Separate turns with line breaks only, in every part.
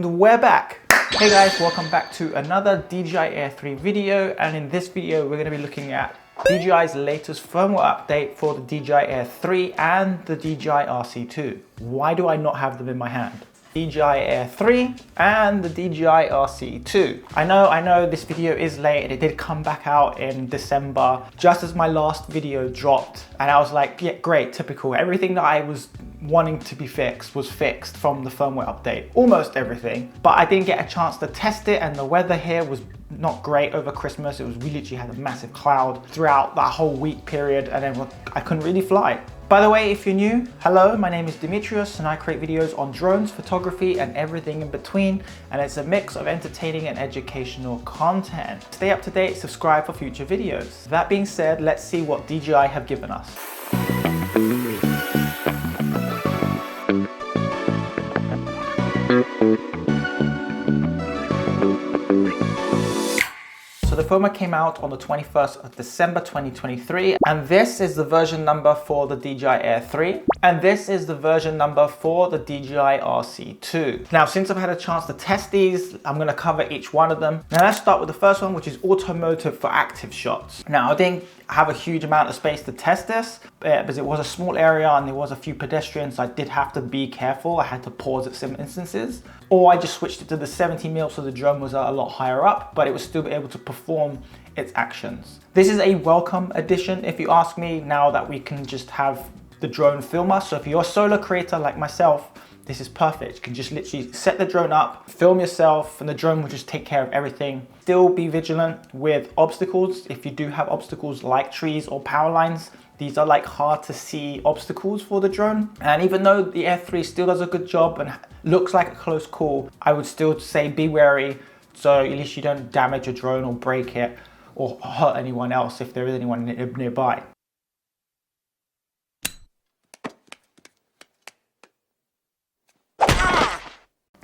And we're back. Hey guys, welcome back to another DJI Air 3 video, and in this video we're going to be looking at DJI's latest firmware update for the DJI Air 3 and the DJI RC2. Why do I not have them in my hand? DJI Air 3 and the DJI RC2. I know this video is late and it did come back out in December just as my last video dropped, and I was like, yeah, great, typical. Everything that I was wanting to be fixed was fixed from the firmware update, almost everything, but I didn't get a chance to test it, and the weather here was not great over Christmas. We literally had a massive cloud throughout that whole week period, and then I couldn't really fly. By the way, if you're new, hello, my name is Demetrius and I create videos on drones, photography and everything in between, and it's a mix of entertaining and educational content. Stay up to date, subscribe for future videos. That being said, let's see what DJI have given us. So the firmware came out on the 21st of December 2023, and this is the version number for the DJI Air 3, and this is the version number for the DJI RC2. Now, since I've had a chance to test these, I'm going to cover each one of them. Now let's start with the first one, which is automotive for ActiveShots. Now, I didn't have a huge amount of space to test this because it was a small area and there was a few pedestrians, so I did have to be careful. I had to pause at some instances, or I just switched it to the 70mm so the drone was a lot higher up, but it was still able to perform its actions. This is a welcome addition, if you ask me, now that we can just have the drone film us. So if you're a solo creator like myself, this is perfect. You can just literally set the drone up, film yourself, and the drone will just take care of everything. Still be vigilant with obstacles. If you do have obstacles like trees or power lines, these are like hard to see obstacles for the drone. And even though the Air 3 still does a good job and looks like a close call, I would still say be wary, so at least you don't damage your drone or break it or hurt anyone else if there is anyone nearby.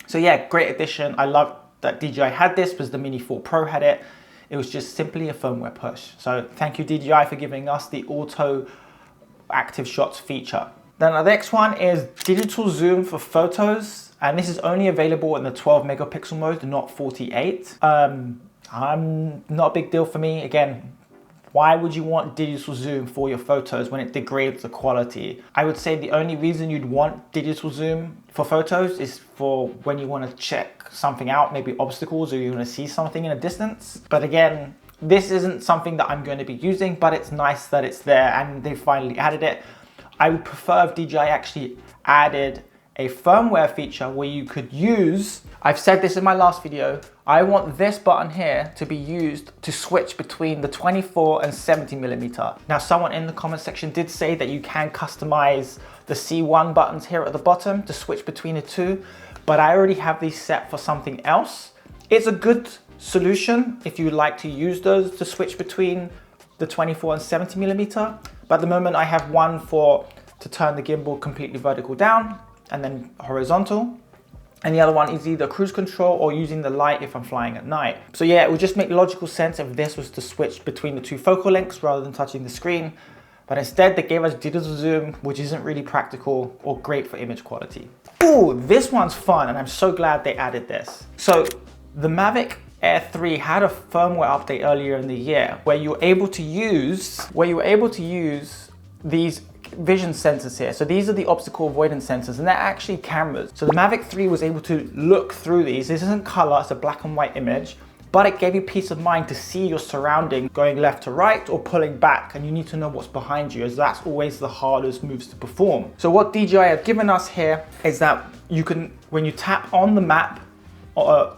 So yeah, great addition. I love that DJI had this because the Mini 4 Pro had it. It was just simply a firmware push. So thank you DJI for giving us the auto ActiveShots feature. Then the next one is digital zoom for photos. And this is only available in the 12 megapixel mode, not 48. Not a big deal for me. Again, why would you want digital zoom for your photos when it degrades the quality? I would say the only reason you'd want digital zoom for photos is for when you want to check something out, maybe obstacles, or you want to see something in a distance. But again, this isn't something that I'm going to be using, but it's nice that it's there and they finally added it. I would prefer if DJI actually added a firmware feature where you could use, I've said this in my last video, I want this button here to be used to switch between the 24 and 70mm. Now, someone in the comment section did say that you can customize the C1 buttons here at the bottom to switch between the two, but I already have these set for something else. It's a good solution if you like to use those to switch between the 24 and 70mm, but at the moment I have one to turn the gimbal completely vertical down and then horizontal. And the other one is either cruise control or using the light if I'm flying at night. So yeah, it would just make logical sense if this was to switch between the two focal lengths rather than touching the screen. But instead they gave us digital zoom, which isn't really practical or great for image quality. Ooh, this one's fun, and I'm so glad they added this. So the Mavic Air 3 had a firmware update earlier in the year where you were able to use these vision sensors here. So these are the obstacle avoidance sensors, and they're actually cameras. So the Mavic 3 was able to look through these. This isn't color, it's a black and white image, but it gave you peace of mind to see your surrounding going left to right or pulling back, and you need to know what's behind you, as that's always the hardest moves to perform. So what DJI have given us here is that you can, when you tap on the map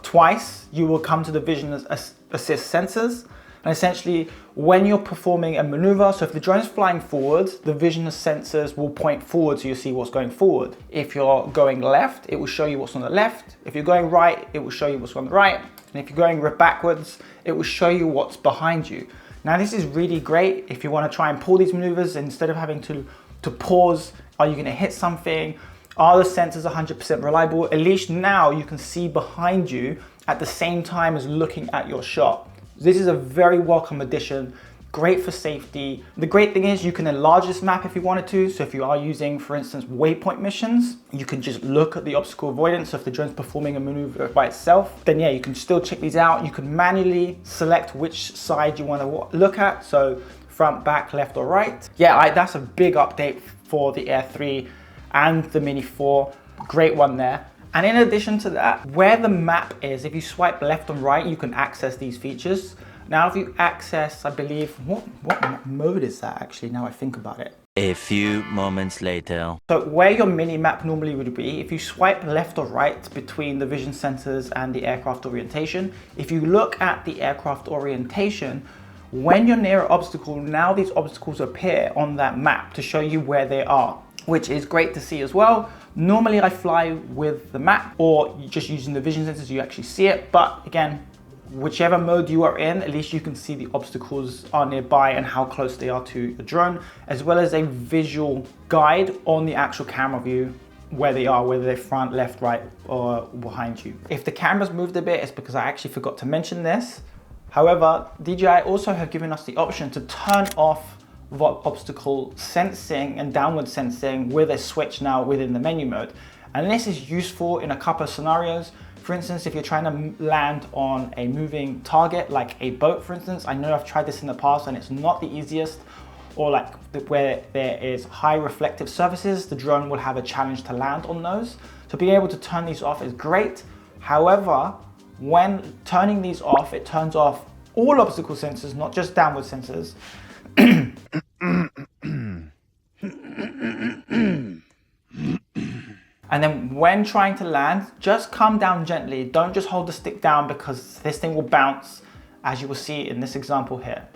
twice, you will come to the vision assist sensors. And essentially, when you're performing a maneuver, so if the drone is flying forward, the vision sensors will point forward so you see what's going forward. If you're going left, it will show you what's on the left. If you're going right, it will show you what's on the right. And if you're going backwards, it will show you what's behind you. Now, this is really great if you want to try and pull these maneuvers instead of having to pause. Are you going to hit something? Are the sensors 100% reliable? At least now you can see behind you at the same time as looking at your shot. This is a very welcome addition. great for safety. The great thing is you can enlarge this map if you wanted to. So if you are using, for instance, waypoint missions, you can just look at the obstacle avoidance. So if the drone's performing a maneuver by itself, then yeah, you can still check these out. You can manually select which side you want to look at. So front, back, left or right. Yeah, that's a big update for the Air 3 and the Mini 4. Great one there. And in addition to that, where the map is, if you swipe left and right, you can access these features. Now, if you access, I believe, what mode is that actually, now I think about it?
A few moments later.
So where your mini map normally would be, if you swipe left or right between the vision sensors and the aircraft orientation, if you look at the aircraft orientation, when you're near an obstacle, now these obstacles appear on that map to show you where they are, which is great to see as well. Normally I fly with the map, or just using the vision sensors, you actually see it. But again, whichever mode you are in, at least you can see the obstacles are nearby and how close they are to the drone, as well as a visual guide on the actual camera view where they are, whether they're front, left, right, or behind you. If the camera's moved a bit, it's because I actually forgot to mention this. However, DJI also have given us the option to turn off obstacle sensing and downward sensing with a switch now within the menu mode. And this is useful in a couple of scenarios. For instance, if you're trying to land on a moving target, like a boat, for instance, I know I've tried this in the past and it's not the easiest, or like where there is high reflective surfaces, the drone will have a challenge to land on those. So being able to turn these off is great. However, when turning these off, it turns off all obstacle sensors, not just downward sensors. And then when trying to land, just come down gently. Don't just hold the stick down, because this thing will bounce, as you will see in this example here.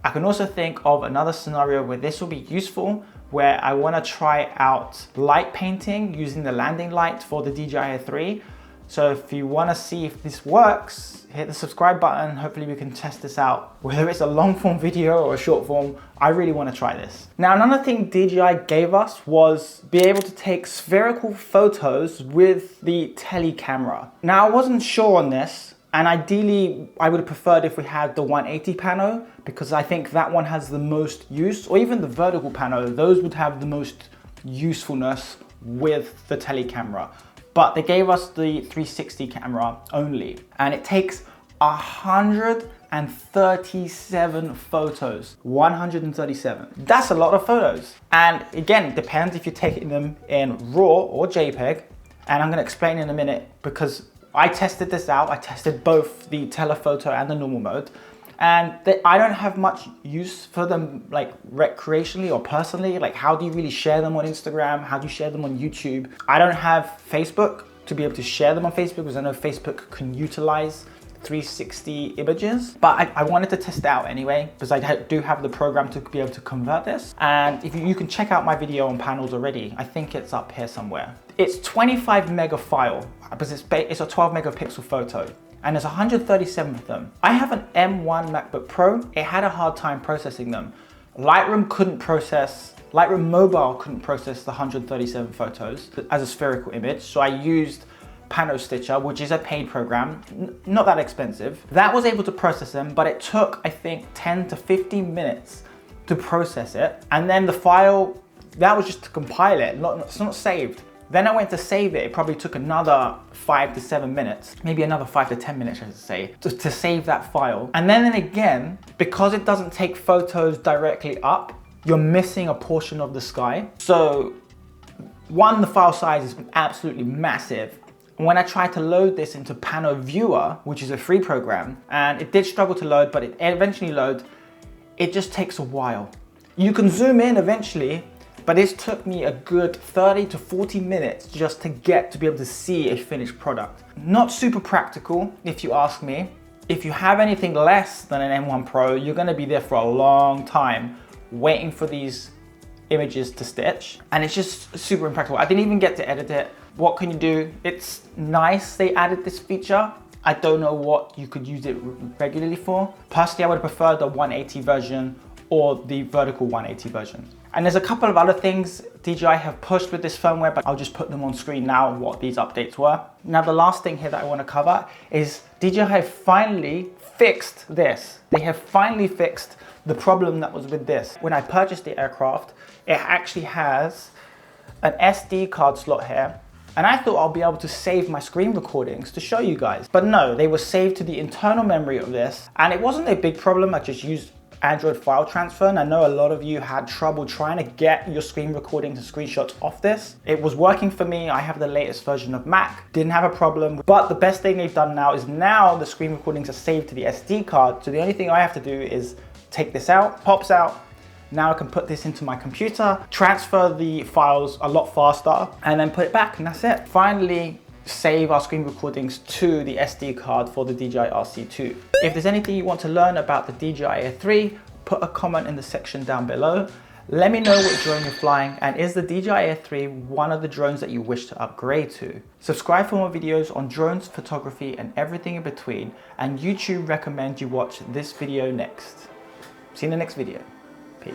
I can also think of another scenario where this will be useful, where I want to try out light painting using the landing light for the DJI Air 3. So if you want to see if this works, hit the subscribe button. Hopefully we can test this out. Whether it's a long form video or a short form, I really want to try this. Now, another thing DJI gave us was be able to take spherical photos with the tele camera. Now, I wasn't sure on this, and ideally I would have preferred if we had the 180 pano, because I think that one has the most use, or even the vertical pano. Those would have the most usefulness with the tele camera. But they gave us the 360 camera only, and it takes 137 photos. 137. That's a lot of photos. And again, it depends if you're taking them in RAW or JPEG. And I'm gonna explain in a minute, because I tested this out. I tested both the telephoto and the normal mode. And I don't have much use for them, like recreationally or personally. Like, how do you really share them on Instagram? How do you share them on YouTube? I don't have Facebook to be able to share them on Facebook, because I know Facebook can utilize 360 images. But I wanted to test it out anyway, because I do have the program to be able to convert this. And if you can check out my video on panels already. I think it's up here somewhere. It's 25 mega file, because it's a 12 megapixel photo. And there's 137 of them. I have an M1 MacBook Pro. It had a hard time processing them. Lightroom Mobile couldn't process the 137 photos as a spherical image. So I used Pano Stitcher, which is a paid program, not that expensive. That was able to process them, but it took, I think, 10 to 15 minutes to process it. And then the file, that was just to compile it, it's not saved. Then I went to save it. It probably took another 5 to 7 minutes, maybe another 5 to 10 minutes, I should say, to save that file. And then again, because it doesn't take photos directly up, you're missing a portion of the sky. So one, the file size is absolutely massive. When I tried to load this into Pano Viewer, which is a free program, and it did struggle to load, but it eventually loads, it just takes a while. You can zoom in eventually, but this took me a good 30 to 40 minutes just to get to be able to see a finished product. Not super practical, if you ask me. If you have anything less than an M1 Pro, you're gonna be there for a long time waiting for these images to stitch. And it's just super impractical. I didn't even get to edit it. What can you do? It's nice they added this feature. I don't know what you could use it regularly for. Personally, I would prefer the 180 version or the vertical 180 version. And there's a couple of other things DJI have pushed with this firmware, but I'll just put them on screen now, what these updates were. Now, the last thing here that I want to cover is DJI finally fixed this. They have finally fixed the problem that was with this. When I purchased the aircraft, it actually has an SD card slot here. And I thought I'll be able to save my screen recordings to show you guys. But no, they were saved to the internal memory of this. And it wasn't a big problem. I just used Android file transfer, and I know a lot of you had trouble trying to get your screen recordings and screenshots off this. It was working for me. I have the latest version of Mac, didn't have a problem. But the best thing they've done now is now the screen recordings are saved to the SD card. So the only thing I have to do is take this out, pops out. Now I can put this into my computer, transfer the files a lot faster, and then put it back, and that's it. Finally, save our screen recordings to the SD card for the DJI RC2. If there's anything you want to learn about the DJI Air 3, put a comment in the section down below. Let me know what drone you're flying, and is the DJI Air 3 one of the drones that you wish to upgrade to? Subscribe for more videos on drones, photography, and everything in between, and YouTube recommends you watch this video next. See you in the next video. Peace.